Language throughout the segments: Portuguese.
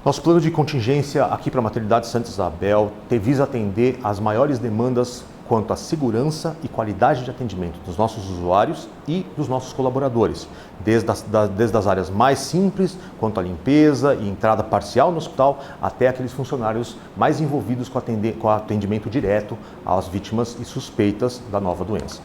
Nosso plano de contingência aqui para a Maternidade Santa Isabel visa atender às maiores demandas quanto à segurança e qualidade de atendimento dos nossos usuários e dos nossos colaboradores, desde as áreas mais simples, quanto à limpeza e entrada parcial no hospital, até aqueles funcionários mais envolvidos com atendimento direto às vítimas e suspeitas da nova doença.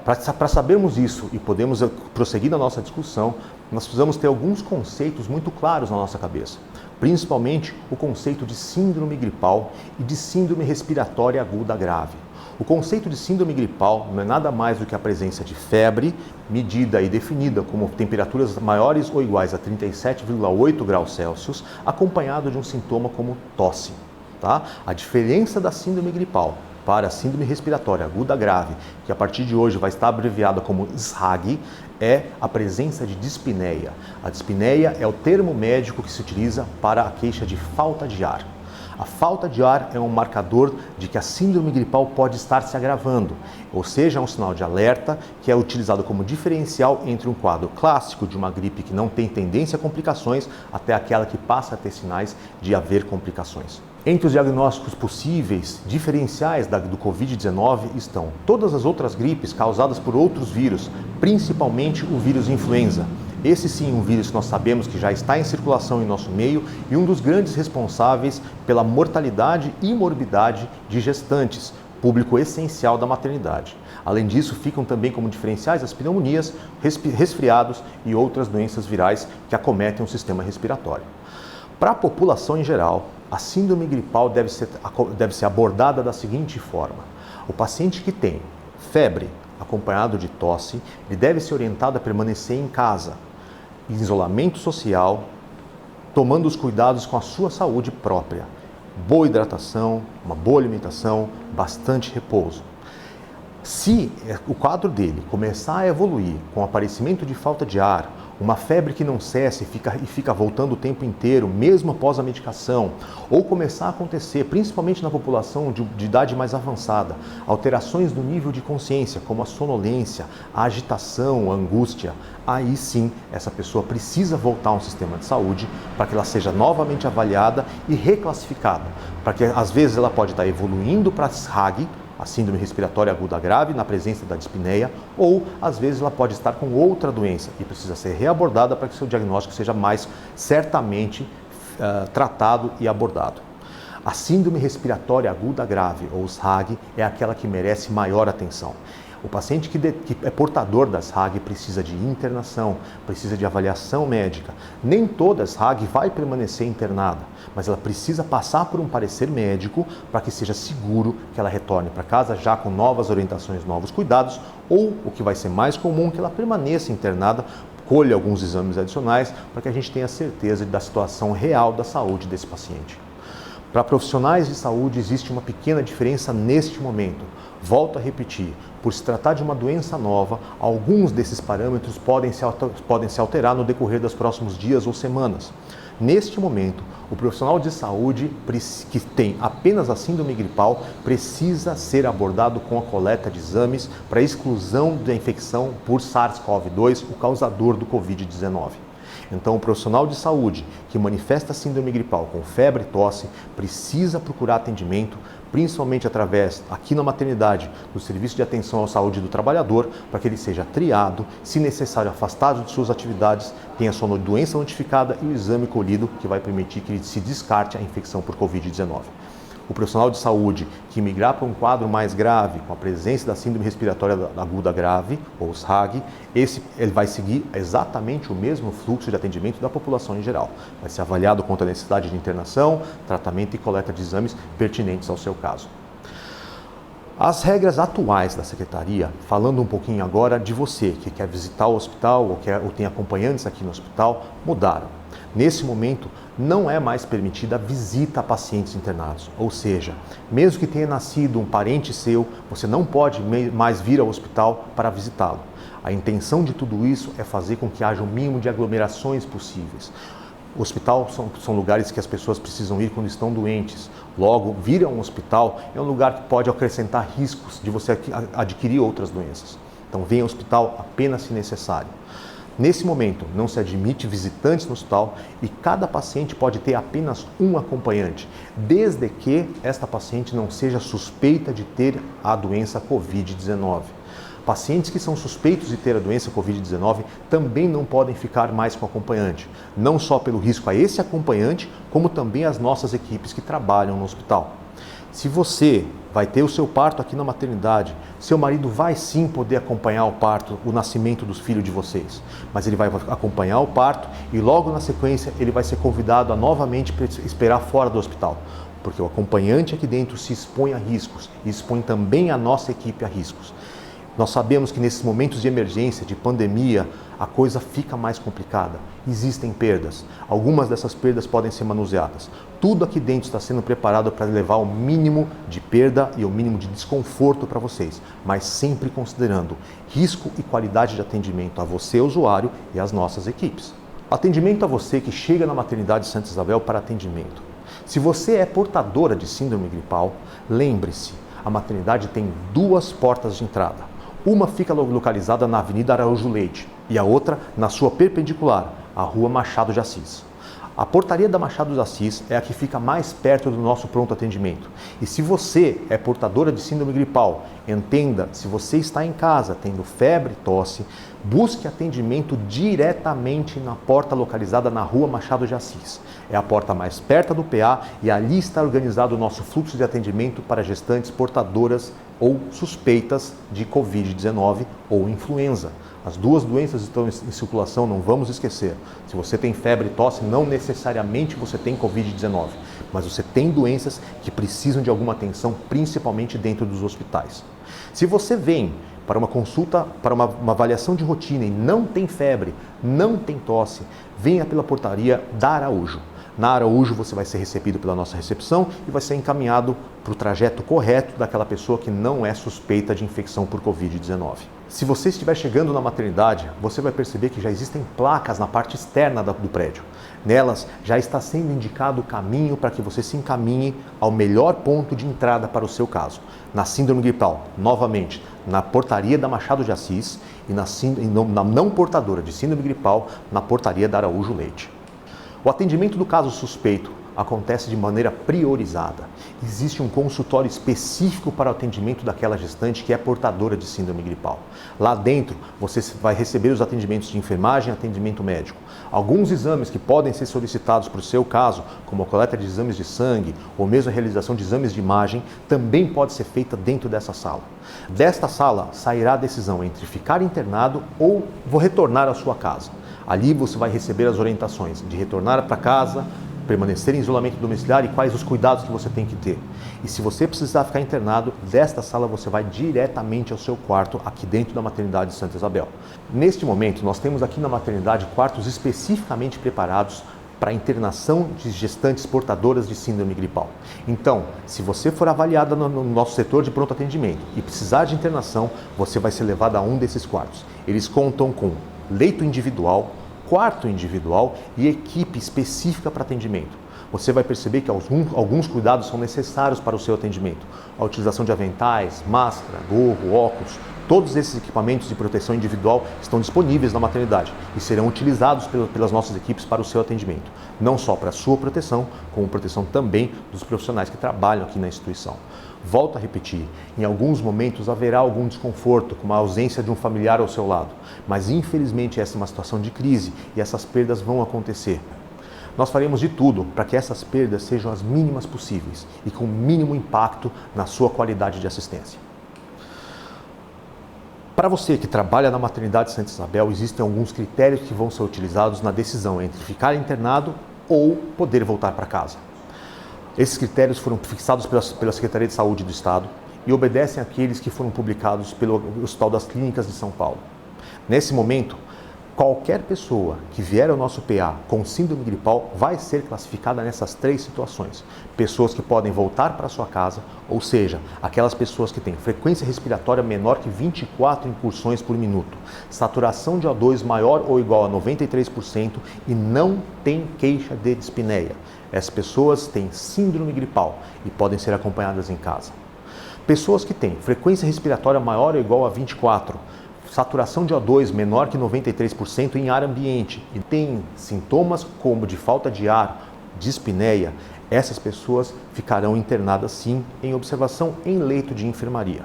Para sabermos isso e podermos prosseguir na nossa discussão, nós precisamos ter alguns conceitos muito claros na nossa cabeça, principalmente o conceito de síndrome gripal e de síndrome respiratória aguda grave. O conceito de síndrome gripal não é nada mais do que a presença de febre, medida e definida como temperaturas maiores ou iguais a 37,8 graus Celsius, acompanhado de um sintoma como tosse. Tá? A diferença da síndrome gripal para a síndrome respiratória aguda grave, que a partir de hoje vai estar abreviada como SRAG, é a presença de dispneia. A dispneia é o termo médico que se utiliza para a queixa de falta de ar. A falta de ar é um marcador de que a síndrome gripal pode estar se agravando, ou seja, é um sinal de alerta que é utilizado como diferencial entre um quadro clássico de uma gripe que não tem tendência a complicações até aquela que passa a ter sinais de haver complicações. Entre os diagnósticos possíveis diferenciais do Covid-19 estão todas as outras gripes causadas por outros vírus, principalmente o vírus influenza. Esse sim, um vírus que nós sabemos que já está em circulação em nosso meio e um dos grandes responsáveis pela mortalidade e morbidade de gestantes, público essencial da maternidade. Além disso, ficam também como diferenciais as pneumonias, resfriados e outras doenças virais que acometem o sistema respiratório. Para a população em geral, a síndrome gripal deve ser abordada da seguinte forma. O paciente que tem febre acompanhado de tosse, ele deve ser orientado a permanecer em casa, em isolamento social, tomando os cuidados com a sua saúde própria. Boa hidratação, uma boa alimentação, bastante repouso. Se o quadro dele começar a evoluir com o aparecimento de falta de ar, uma febre que não cessa e fica voltando o tempo inteiro, mesmo após a medicação, ou começar a acontecer, principalmente na população de idade mais avançada, alterações no nível de consciência, como a sonolência, a agitação, a angústia, aí sim essa pessoa precisa voltar a um sistema de saúde para que ela seja novamente avaliada e reclassificada, para que às vezes ela pode estar evoluindo para a SRAG, a síndrome respiratória aguda grave, na presença da dispneia, ou às vezes ela pode estar com outra doença e precisa ser reabordada para que seu diagnóstico seja mais certamente tratado e abordado. A síndrome respiratória aguda grave, ou SRAG, é aquela que merece maior atenção. O paciente que é portador da SRAG precisa de internação, precisa de avaliação médica. Nem toda SRAG vai permanecer internada, mas ela precisa passar por um parecer médico para que seja seguro que ela retorne para casa já com novas orientações, novos cuidados, ou, o que vai ser mais comum, que ela permaneça internada, colha alguns exames adicionais para que a gente tenha certeza da situação real da saúde desse paciente. Para profissionais de saúde existe uma pequena diferença neste momento. Volto a repetir, por se tratar de uma doença nova, alguns desses parâmetros podem se alterar no decorrer dos próximos dias ou semanas. Neste momento, o profissional de saúde que tem apenas a síndrome gripal precisa ser abordado com a coleta de exames para exclusão da infecção por SARS-CoV-2, o causador do Covid-19. Então, o profissional de saúde que manifesta síndrome gripal com febre e tosse precisa procurar atendimento, principalmente através, aqui na maternidade, do Serviço de Atenção à Saúde do Trabalhador, para que ele seja triado, se necessário afastado de suas atividades, tenha sua doença notificada e o exame colhido que vai permitir que ele se descarte a infecção por Covid-19. O profissional de saúde que migrar para um quadro mais grave, com a presença da síndrome respiratória aguda grave, ou SRAG, ele vai seguir exatamente o mesmo fluxo de atendimento da população em geral. Vai ser avaliado quanto à necessidade de internação, tratamento e coleta de exames pertinentes ao seu caso. As regras atuais da Secretaria, falando um pouquinho agora de você que quer visitar o hospital ou tem acompanhantes aqui no hospital, mudaram. Nesse momento, não é mais permitida a visita a pacientes internados, ou seja, mesmo que tenha nascido um parente seu, você não pode mais vir ao hospital para visitá-lo. A intenção de tudo isso é fazer com que haja o mínimo de aglomerações possíveis. O hospital são lugares que as pessoas precisam ir quando estão doentes. Logo, vir a um hospital é um lugar que pode acrescentar riscos de você adquirir outras doenças. Então, venha ao hospital apenas se necessário. Nesse momento, não se admite visitantes no hospital e cada paciente pode ter apenas um acompanhante, desde que esta paciente não seja suspeita de ter a doença Covid-19. Pacientes que são suspeitos de ter a doença Covid-19 também não podem ficar mais com acompanhante, não só pelo risco a esse acompanhante, como também as nossas equipes que trabalham no hospital. Se você vai ter o seu parto aqui na maternidade, seu marido vai sim poder acompanhar o parto, o nascimento dos filhos de vocês, mas ele vai acompanhar o parto e logo na sequência ele vai ser convidado a novamente esperar fora do hospital, porque o acompanhante aqui dentro se expõe a riscos e expõe também a nossa equipe a riscos. Nós sabemos que nesses momentos de emergência, de pandemia, a coisa fica mais complicada. Existem perdas. Algumas dessas perdas podem ser manuseadas. Tudo aqui dentro está sendo preparado para levar o mínimo de perda e o mínimo de desconforto para vocês, mas sempre considerando risco e qualidade de atendimento a você, usuário, e às nossas equipes. Atendimento a você que chega na maternidade Santa Isabel para atendimento. Se você é portadora de síndrome gripal, lembre-se, a maternidade tem 2 portas de entrada. Uma fica localizada na Avenida Araújo Leite e a outra na sua perpendicular, a Rua Machado de Assis. A portaria da Machado de Assis é a que fica mais perto do nosso pronto atendimento. E se você é portadora de síndrome gripal, entenda, se você está em casa tendo febre e tosse, busque atendimento diretamente na porta localizada na Rua Machado de Assis. É a porta mais perto do PA e ali está organizado o nosso fluxo de atendimento para gestantes portadoras ou suspeitas de Covid-19 ou influenza. As 2 doenças estão em circulação, não vamos esquecer. Se você tem febre e tosse, não necessariamente você tem Covid-19, mas você tem doenças que precisam de alguma atenção, principalmente dentro dos hospitais. Se você vem para uma consulta, para uma avaliação de rotina e não tem febre, não tem tosse, venha pela portaria da Araújo. Na Araújo você vai ser recebido pela nossa recepção e vai ser encaminhado para o trajeto correto daquela pessoa que não é suspeita de infecção por Covid-19. Se você estiver chegando na maternidade, você vai perceber que já existem placas na parte externa do prédio. Nelas já está sendo indicado o caminho para que você se encaminhe ao melhor ponto de entrada para o seu caso. Na síndrome gripal, novamente, na portaria da Machado de Assis e na não portadora de síndrome gripal, na portaria da Araújo Leite. O atendimento do caso suspeito acontece de maneira priorizada. Existe um consultório específico para o atendimento daquela gestante que é portadora de síndrome gripal. Lá dentro, você vai receber os atendimentos de enfermagem e atendimento médico. Alguns exames que podem ser solicitados para o seu caso, como a coleta de exames de sangue ou mesmo a realização de exames de imagem, também pode ser feita dentro dessa sala. Desta sala sairá a decisão entre ficar internado ou retornar à sua casa. Ali você vai receber as orientações de retornar para casa, permanecer em isolamento domiciliar e quais os cuidados que você tem que ter. E se você precisar ficar internado, desta sala você vai diretamente ao seu quarto aqui dentro da maternidade de Santa Isabel. Neste momento, nós temos aqui na maternidade quartos especificamente preparados para a internação de gestantes portadoras de síndrome gripal. Então, se você for avaliada no nosso setor de pronto atendimento e precisar de internação, você vai ser levada a um desses quartos. Eles contam com leito individual, quarto individual e equipe específica para atendimento. Você vai perceber que alguns cuidados são necessários para o seu atendimento. A utilização de aventais, máscara, gorro, óculos, todos esses equipamentos de proteção individual estão disponíveis na maternidade e serão utilizados pelas nossas equipes para o seu atendimento. Não só para a sua proteção, como proteção também dos profissionais que trabalham aqui na instituição. Volto a repetir, em alguns momentos haverá algum desconforto, como a ausência de um familiar ao seu lado, mas infelizmente essa é uma situação de crise e essas perdas vão acontecer. Nós faremos de tudo para que essas perdas sejam as mínimas possíveis e com o mínimo impacto na sua qualidade de assistência. Para você que trabalha na maternidade Santa Isabel, existem alguns critérios que vão ser utilizados na decisão entre ficar internado ou poder voltar para casa. Esses critérios foram fixados pela Secretaria de Saúde do Estado e obedecem àqueles que foram publicados pelo Hospital das Clínicas de São Paulo. Nesse momento, qualquer pessoa que vier ao nosso PA com síndrome gripal vai ser classificada nessas 3 situações. Pessoas que podem voltar para sua casa, ou seja, aquelas pessoas que têm frequência respiratória menor que 24 incursões por minuto, saturação de O2 maior ou igual a 93% e não tem queixa de dispneia. Essas pessoas têm síndrome gripal e podem ser acompanhadas em casa. Pessoas que têm frequência respiratória maior ou igual a 24, saturação de O2 menor que 93% em ar ambiente e tem sintomas como de falta de ar, dispneia, essas pessoas ficarão internadas sim em observação em leito de enfermaria.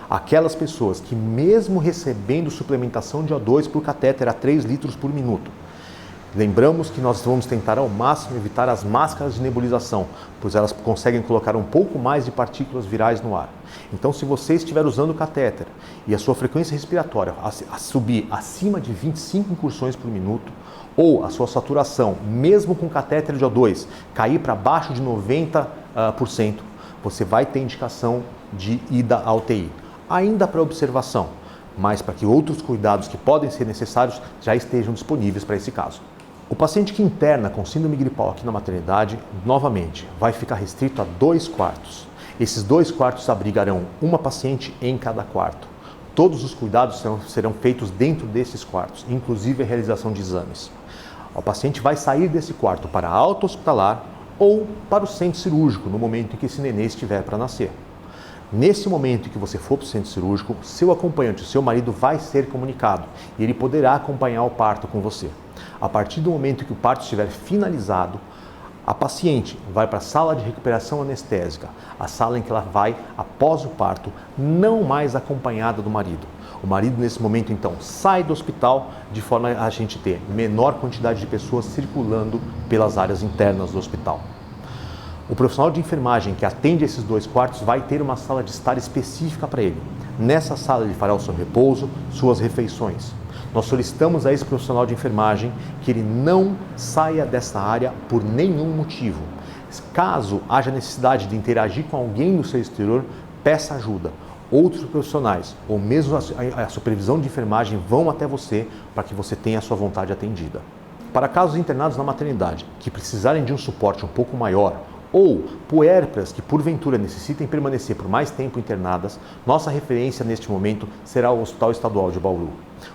Aquelas pessoas que mesmo recebendo suplementação de O2 por catéter a 3 litros por minuto, lembramos que nós vamos tentar ao máximo evitar as máscaras de nebulização, pois elas conseguem colocar um pouco mais de partículas virais no ar. Então, se você estiver usando o catéter e a sua frequência respiratória subir acima de 25 incursões por minuto, ou a sua saturação, mesmo com catéter de O2, cair para baixo de 90%, você vai ter indicação de ida à UTI. Ainda para observação, mas para que outros cuidados que podem ser necessários já estejam disponíveis para esse caso. O paciente que interna com síndrome gripal aqui na maternidade, novamente, vai ficar restrito a 2 quartos. Esses 2 quartos abrigarão uma paciente em cada quarto. Todos os cuidados serão feitos dentro desses quartos, inclusive a realização de exames. O paciente vai sair desse quarto para a alta hospitalar ou para o centro cirúrgico no momento em que esse nenê estiver para nascer. Nesse momento em que você for para o centro cirúrgico, seu acompanhante, o seu marido, vai ser comunicado e ele poderá acompanhar o parto com você. A partir do momento que o parto estiver finalizado, a paciente vai para a sala de recuperação anestésica, a sala em que ela vai, após o parto, não mais acompanhada do marido. O marido, nesse momento, então, sai do hospital de forma a gente ter menor quantidade de pessoas circulando pelas áreas internas do hospital. O profissional de enfermagem que atende esses 2 quartos vai ter uma sala de estar específica para ele. Nessa sala ele fará o seu repouso, suas refeições. Nós solicitamos a esse profissional de enfermagem que ele não saia dessa área por nenhum motivo. Caso haja necessidade de interagir com alguém no seu exterior, peça ajuda. Outros profissionais ou mesmo a supervisão de enfermagem vão até você para que você tenha a sua vontade atendida. Para casos internados na maternidade que precisarem de um suporte um pouco maior, ou puérperas que porventura necessitem permanecer por mais tempo internadas, nossa referência neste momento será o Hospital Estadual de Bauru.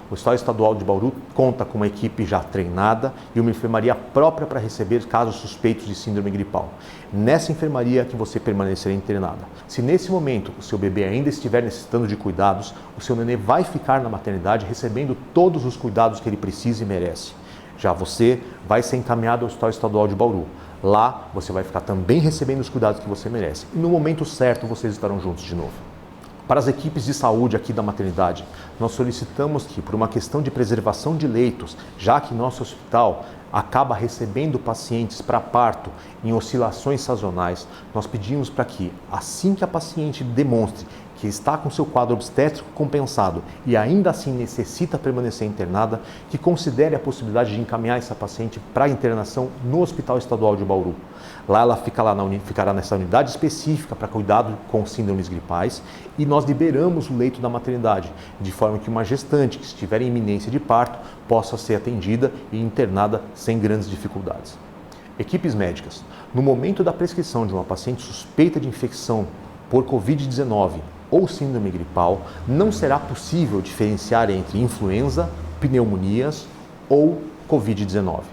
O Hospital Estadual de Bauru conta com uma equipe já treinada e uma enfermaria própria para receber casos suspeitos de síndrome gripal. Nessa enfermaria que você permanecerá internada. Se nesse momento o seu bebê ainda estiver necessitando de cuidados, o seu nenê vai ficar na maternidade recebendo todos os cuidados que ele precisa e merece. Já você vai ser encaminhado ao Hospital Estadual de Bauru. Lá você vai ficar também recebendo os cuidados que você merece. E no momento certo vocês estarão juntos de novo. Para as equipes de saúde aqui da maternidade, nós solicitamos que, por uma questão de preservação de leitos, já que nosso hospital acaba recebendo pacientes para parto em oscilações sazonais, nós pedimos para que, assim que a paciente demonstre que está com seu quadro obstétrico compensado e ainda assim necessita permanecer internada, que considere a possibilidade de encaminhar essa paciente para a internação no Hospital Estadual de Bauru. Lá ela ficará nessa unidade específica para cuidado com síndromes gripais e nós liberamos o leito da maternidade, de forma que uma gestante que estiver em iminência de parto possa ser atendida e internada sem grandes dificuldades. Equipes médicas. No momento da prescrição de uma paciente suspeita de infecção por Covid-19 ou síndrome gripal, não será possível diferenciar entre influenza, pneumonias ou Covid-19.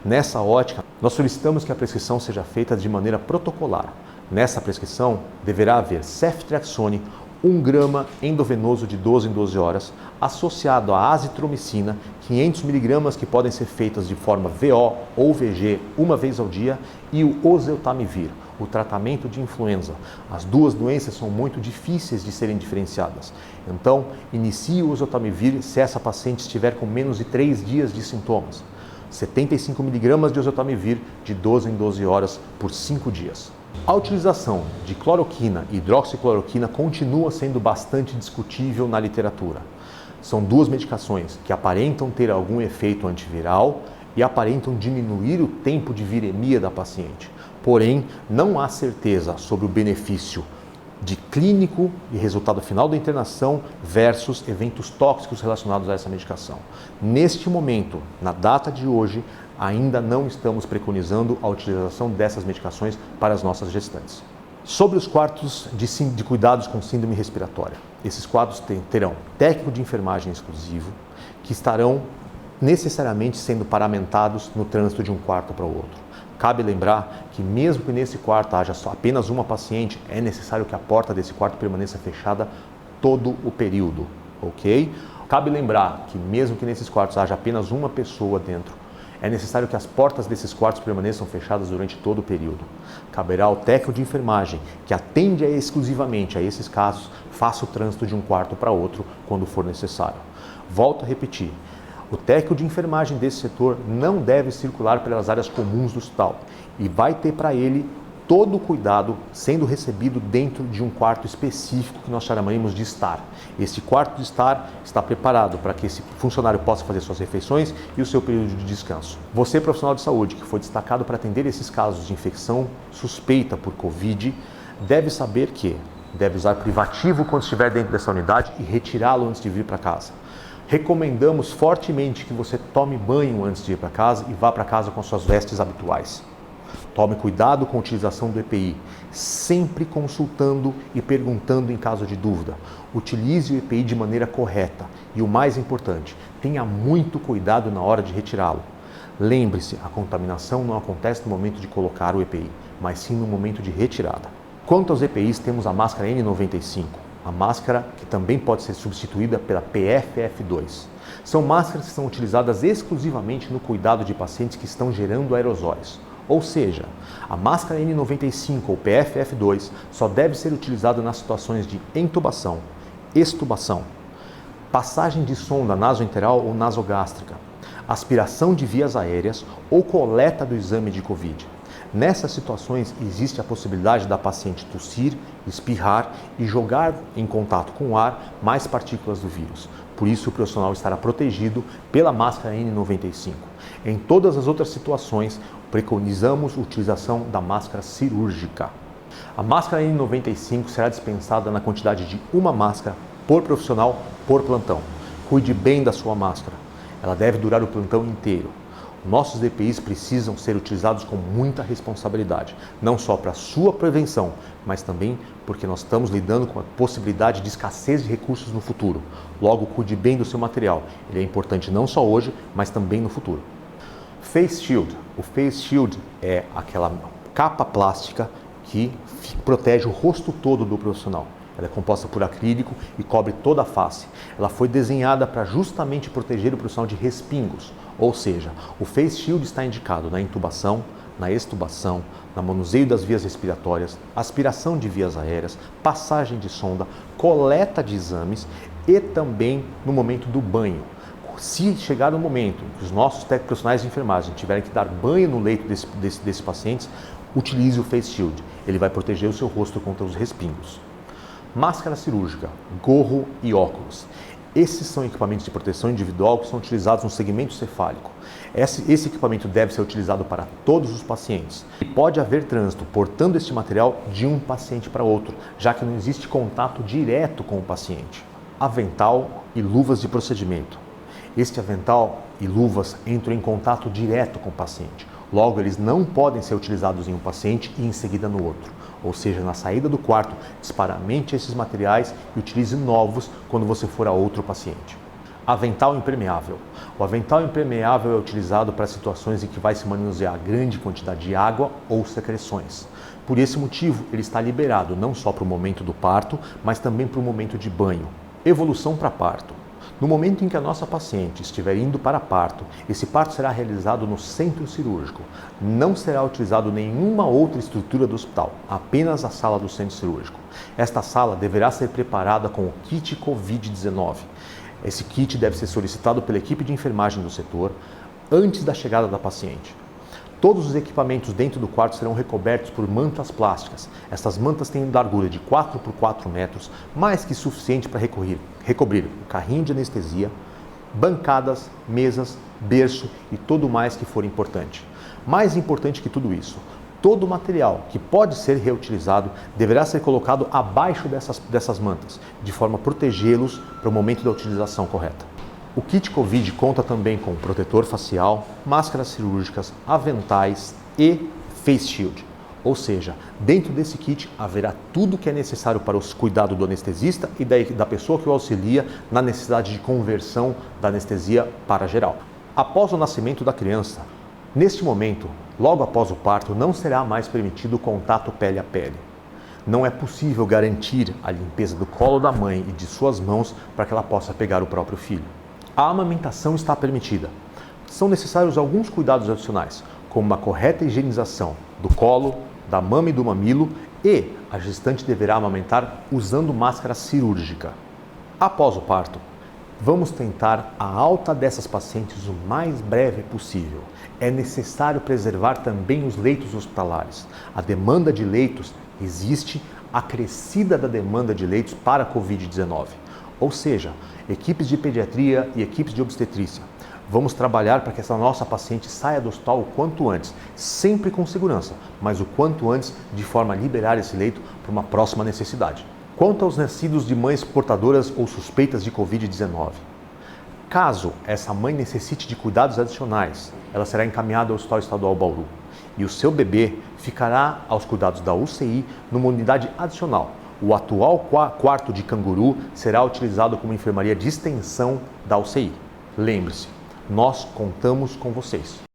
Nessa ótica, nós solicitamos que a prescrição seja feita de maneira protocolar. Nessa prescrição, deverá haver ceftriaxone, 1 grama endovenoso de 12 em 12 horas, associado à azitromicina, 500 mg que podem ser feitas de forma VO ou VG uma vez ao dia, e o oseltamivir, o tratamento de influenza. As duas doenças são muito difíceis de serem diferenciadas. Então, inicie o oseltamivir se essa paciente estiver com menos de 3 dias de sintomas. 75 mg de oseltamivir de 12 em 12 horas por 5 dias. A utilização de cloroquina e hidroxicloroquina continua sendo bastante discutível na literatura. São 2 medicações que aparentam ter algum efeito antiviral e aparentam diminuir o tempo de viremia da paciente. Porém, não há certeza sobre o benefício de clínico e resultado final da internação versus eventos tóxicos relacionados a essa medicação. Neste momento, na data de hoje, ainda não estamos preconizando a utilização dessas medicações para as nossas gestantes. Sobre os quartos de cuidados com síndrome respiratória, esses quadros terão técnico de enfermagem exclusivo, que estarão necessariamente sendo paramentados no trânsito de um quarto para o outro. Cabe lembrar que mesmo que nesse quarto haja só apenas uma paciente, é necessário que a porta desse quarto permaneça fechada todo o período, ok? Cabe lembrar que mesmo que nesses quartos haja apenas uma pessoa dentro, é necessário que as portas desses quartos permaneçam fechadas durante todo o período. Caberá ao técnico de enfermagem, que atende exclusivamente a esses casos, faça o trânsito de um quarto para outro quando for necessário. Volto a repetir, o técnico de enfermagem desse setor não deve circular pelas áreas comuns do hospital e vai ter para ele todo o cuidado sendo recebido dentro de um quarto específico que nós chamaremos de estar. Esse quarto de estar está preparado para que esse funcionário possa fazer suas refeições e o seu período de descanso. Você, profissional de saúde, que foi destacado para atender esses casos de infecção suspeita por Covid, deve saber que deve usar privativo quando estiver dentro dessa unidade e retirá-lo antes de vir para casa. Recomendamos fortemente que você tome banho antes de ir para casa e vá para casa com suas vestes habituais. Tome cuidado com a utilização do EPI, sempre consultando e perguntando em caso de dúvida. Utilize o EPI de maneira correta e o mais importante, tenha muito cuidado na hora de retirá-lo. Lembre-se, a contaminação não acontece no momento de colocar o EPI, mas sim no momento de retirada. Quanto aos EPIs, temos a máscara N95, a máscara que também pode ser substituída pela PFF2. São máscaras que são utilizadas exclusivamente no cuidado de pacientes que estão gerando aerosóis. Ou seja, a máscara N95 ou PFF2 só deve ser utilizada nas situações de intubação, extubação, passagem de sonda nasoenteral ou nasogástrica, aspiração de vias aéreas ou coleta do exame de Covid. Nessas situações, existe a possibilidade da paciente tossir, espirrar e jogar em contato com o ar mais partículas do vírus. Por isso, o profissional estará protegido pela máscara N95. Em todas as outras situações, preconizamos a utilização da máscara cirúrgica. A máscara N95 será dispensada na quantidade de uma máscara por profissional por plantão. Cuide bem da sua máscara. Ela deve durar o plantão inteiro. Nossos EPIs precisam ser utilizados com muita responsabilidade, não só para a sua prevenção, mas também porque nós estamos lidando com a possibilidade de escassez de recursos no futuro. Logo, cuide bem do seu material. Ele é importante não só hoje, mas também no futuro. Face Shield. O Face Shield é aquela capa plástica que protege o rosto todo do profissional. Ela é composta por acrílico e cobre toda a face. Ela foi desenhada para justamente proteger o profissional de respingos. Ou seja, o Face Shield está indicado na intubação, na extubação, no manuseio das vias respiratórias, aspiração de vias aéreas, passagem de sonda, coleta de exames e também no momento do banho. Se chegar no momento que os nossos profissionais de enfermagem tiverem que dar banho no leito desses pacientes, utilize o Face Shield. Ele vai proteger o seu rosto contra os respingos. Máscara cirúrgica, gorro e óculos. Esses são equipamentos de proteção individual que são utilizados no segmento cefálico. Esse equipamento deve ser utilizado para todos os pacientes. E pode haver trânsito portando este material de um paciente para outro, já que não existe contato direto com o paciente. Avental e luvas de procedimento. Este avental e luvas entram em contato direto com o paciente. Logo, eles não podem ser utilizados em um paciente e em seguida no outro. Ou seja, na saída do quarto, disparamente esses materiais e utilize novos quando você for a outro paciente. Avental impermeável. O avental impermeável é utilizado para situações em que vai se manusear grande quantidade de água ou secreções. Por esse motivo, ele está liberado não só para o momento do parto, mas também para o momento de banho. Evolução para parto. No momento em que a nossa paciente estiver indo para parto, esse parto será realizado no centro cirúrgico. Não será utilizado nenhuma outra estrutura do hospital, apenas a sala do centro cirúrgico. Esta sala deverá ser preparada com o kit Covid-19. Esse kit deve ser solicitado pela equipe de enfermagem do setor antes da chegada da paciente. Todos os equipamentos dentro do quarto serão recobertos por mantas plásticas. Estas mantas têm largura de 4 por 4 metros, mais que suficiente para recobrir o carrinho de anestesia, bancadas, mesas, berço e tudo mais que for importante. Mais importante que tudo isso, todo o material que pode ser reutilizado deverá ser colocado abaixo dessas mantas, de forma a protegê-los para o momento da utilização correta. O kit Covid conta também com protetor facial, máscaras cirúrgicas, aventais e face shield. Ou seja, dentro desse kit haverá tudo que é necessário para o cuidado do anestesista e da pessoa que o auxilia na necessidade de conversão da anestesia para geral. Após o nascimento da criança, neste momento, logo após o parto, não será mais permitido o contato pele a pele. Não é possível garantir a limpeza do colo da mãe e de suas mãos para que ela possa pegar o próprio filho. A amamentação está permitida. São necessários alguns cuidados adicionais, como uma correta higienização do colo, da mama e do mamilo, e a gestante deverá amamentar usando máscara cirúrgica. Após o parto, vamos tentar a alta dessas pacientes o mais breve possível. É necessário preservar também os leitos hospitalares. A demanda de leitos existe, acrescida da demanda de leitos para a Covid-19. Ou seja, equipes de pediatria e equipes de obstetrícia. Vamos trabalhar para que essa nossa paciente saia do hospital o quanto antes, sempre com segurança, mas o quanto antes de forma a liberar esse leito para uma próxima necessidade. Quanto aos nascidos de mães portadoras ou suspeitas de Covid-19, caso essa mãe necessite de cuidados adicionais, ela será encaminhada ao Hospital Estadual Bauru e o seu bebê ficará aos cuidados da UCI numa unidade adicional. O atual quarto de Canguru será utilizado como enfermaria de extensão da UCI. Lembre-se, nós contamos com vocês.